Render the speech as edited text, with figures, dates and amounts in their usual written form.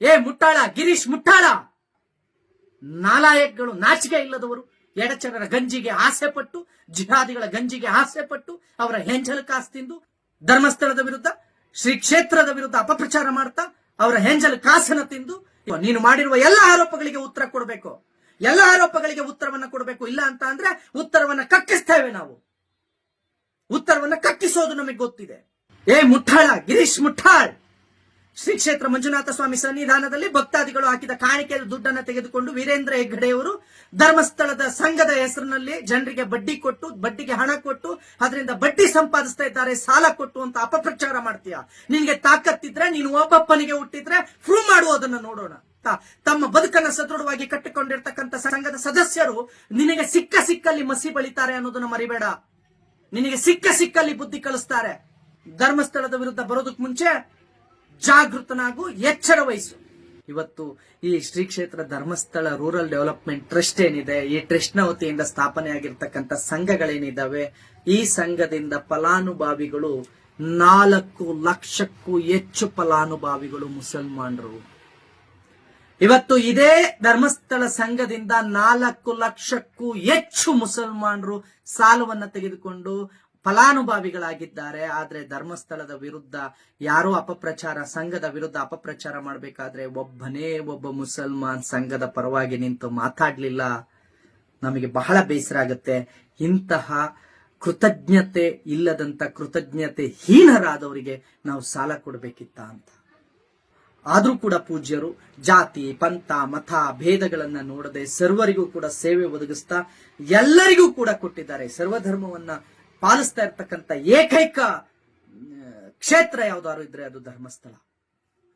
ಏ ಮುಟ್ಟಾಳ, ಗಿರೀಶ್ ಮುಟ್ಟಾಳ, ನಾಲಾಯಕ್ಗಳು, ನಾಚಿಕೆ ಇಲ್ಲದವರು, ಎಡಚರರ ಗಂಜಿಗೆ ಆಸೆ ಪಟ್ಟು, ಜಿಹಾದಿಗಳ ಗಂಜಿಗೆ ಆಸೆ ಪಟ್ಟು, ಅವರ ಹೆಂಜಲ್ ಕಾಸು ತಿಂದು ಧರ್ಮಸ್ಥಳದ ವಿರುದ್ಧ, ಶ್ರೀ ಕ್ಷೇತ್ರದ ವಿರುದ್ಧ ಅಪಪ್ರಚಾರ ಮಾಡ್ತಾ ಅವರ ಹೆಂಜಲ್ ಕಾಸನ್ನ ತಿಂದು ನೀನು ಮಾಡಿರುವ ಎಲ್ಲ ಆರೋಪಗಳಿಗೆ ಉತ್ತರ ಕೊಡಬೇಕು. ಎಲ್ಲ ಆರೋಪಗಳಿಗೆ ಉತ್ತರವನ್ನ ಕೊಡಬೇಕು. ಇಲ್ಲ ಅಂತ ಅಂದ್ರೆ ಉತ್ತರವನ್ನ ಕಕ್ಕಿಸ್ತೇವೆ ನಾವು. ಉತ್ತರವನ್ನ ಕಕ್ಕಿಸೋದು ನಮಗೆ ಗೊತ್ತಿದೆ. ಏ ಮುಟ್ಟಾಳ, ಗಿರೀಶ್ ಮುಟ್ಟಾಳ್, ಶ್ರೀ ಕ್ಷೇತ್ರ ಮಂಜುನಾಥ ಸ್ವಾಮಿ ಸನ್ನಿಧಾನದಲ್ಲಿ ಭಕ್ತಾದಿಗಳು ಹಾಕಿದ ಕಾಣಿಕೆ ದುಡ್ಡನ್ನ ತೆಗೆದುಕೊಂಡು ವೀರೇಂದ್ರ ಹೆಗ್ಗಡೆಯವರು ಧರ್ಮಸ್ಥಳದ ಸಂಘದ ಹೆಸರಿನಲ್ಲಿ ಜನರಿಗೆ ಬಡ್ಡಿ ಕೊಟ್ಟು, ಬಡ್ಡಿಗೆ ಹಣ ಕೊಟ್ಟು, ಅದರಿಂದ ಬಡ್ಡಿ ಸಂಪಾದಿಸ್ತಾ ಇದ್ದಾರೆ, ಸಾಲ ಕೊಟ್ಟು ಅಂತ ಅಪಪ್ರಚಾರ ಮಾಡ್ತೀಯ. ನಿನ್ಗೆ ತಾಕತ್ತಿದ್ರೆ ನೀನು ಒಬ್ಬಪ್ಪನಿಗೆ ಹುಟ್ಟಿದ್ರೆ ಪ್ರೂವ್ ಮಾಡುವುದನ್ನ ನೋಡೋಣ. ತಮ್ಮ ಬದುಕನ್ನ ಸದೃಢವಾಗಿ ಕಟ್ಟಿಕೊಂಡಿರ್ತಕ್ಕಂಥ ಸಂಘದ ಸದಸ್ಯರು ನಿನಗೆ ಸಿಕ್ಕಲ್ಲಿ ಮಸಿ ಬಳಿತಾರೆ ಅನ್ನೋದನ್ನ ಮರಿಬೇಡ. ನಿನಗೆ ಸಿಕ್ಕಲ್ಲಿ ಬುದ್ಧಿ ಕಲಿಸ್ತಾರೆ. ಧರ್ಮಸ್ಥಳದ ವಿರುದ್ಧ ಬರೋದಕ್ಕೆ ಮುಂಚೆ ಜಾಗೃತನಾಗು, ಎಚ್ಚರ ವಹಿಸು. ಇವತ್ತು ಈ ಶ್ರೀ ಕ್ಷೇತ್ರ ಧರ್ಮಸ್ಥಳ ರೂರಲ್ ಡೆವಲಪ್ಮೆಂಟ್ ಟ್ರಸ್ಟ್ ಏನಿದೆ, ಈ ಟ್ರಸ್ಟ್ ನ ವತಿಯಿಂದ ಸ್ಥಾಪನೆ ಆಗಿರ್ತಕ್ಕಂಥ ಸಂಘಗಳೇನಿದಾವೆ, ಈ ಸಂಘದಿಂದ ಫಲಾನುಭವಿಗಳು 4 ಲಕ್ಷಕ್ಕೂ ಹೆಚ್ಚು ಫಲಾನುಭವಿಗಳು ಮುಸಲ್ಮಾನರು. ಇವತ್ತು ಇದೇ ಧರ್ಮಸ್ಥಳ ಸಂಘದಿಂದ 4 ಲಕ್ಷಕ್ಕೂ ಹೆಚ್ಚು ಮುಸಲ್ಮಾನರು ಸಾಲವನ್ನ ತೆಗೆದುಕೊಂಡು ಫಲಾನುಭವಿಗಳಾಗಿದ್ದಾರೆ. ಆದ್ರೆ ಧರ್ಮಸ್ಥಳದ ವಿರುದ್ಧ ಯಾರೋ ಅಪಪ್ರಚಾರ, ಸಂಘದ ವಿರುದ್ಧ ಅಪಪ್ರಚಾರ ಮಾಡಬೇಕಾದ್ರೆ ಒಬ್ಬನೇ ಒಬ್ಬ ಮುಸಲ್ಮಾನ್ ಸಂಘದ ಪರವಾಗಿ ನಿಂತು ಮಾತಾಡ್ಲಿಲ್ಲ. ನಮಗೆ ಬಹಳ ಬೇಸರ ಆಗುತ್ತೆ. ಇಂತಹ ಕೃತಜ್ಞತೆ ಇಲ್ಲದಂತ, ಕೃತಜ್ಞತೆ ಹೀನರಾದವರಿಗೆ ನಾವು ಸಾಲ ಕೊಡಬೇಕಿತ್ತ ಅಂತ. ಆದ್ರೂ ಕೂಡ ಪೂಜ್ಯರು ಜಾತಿ, ಪಂಥ, ಮತ ಭೇದಗಳನ್ನ ನೋಡದೆ ಸರ್ವರಿಗೂ ಕೂಡ ಸೇವೆ ಒದಗಿಸ್ತಾ ಎಲ್ಲರಿಗೂ ಕೂಡ ಕೊಟ್ಟಿದ್ದಾರೆ. ಸರ್ವಧರ್ಮವನ್ನ ಪಾಲಿಸ್ತಾ ಇರ್ತಕ್ಕಂಥ ಏಕೈಕ ಕ್ಷೇತ್ರ ಯಾವ್ದಾದ್ರು ಇದ್ರೆ ಅದು ಧರ್ಮಸ್ಥಳ.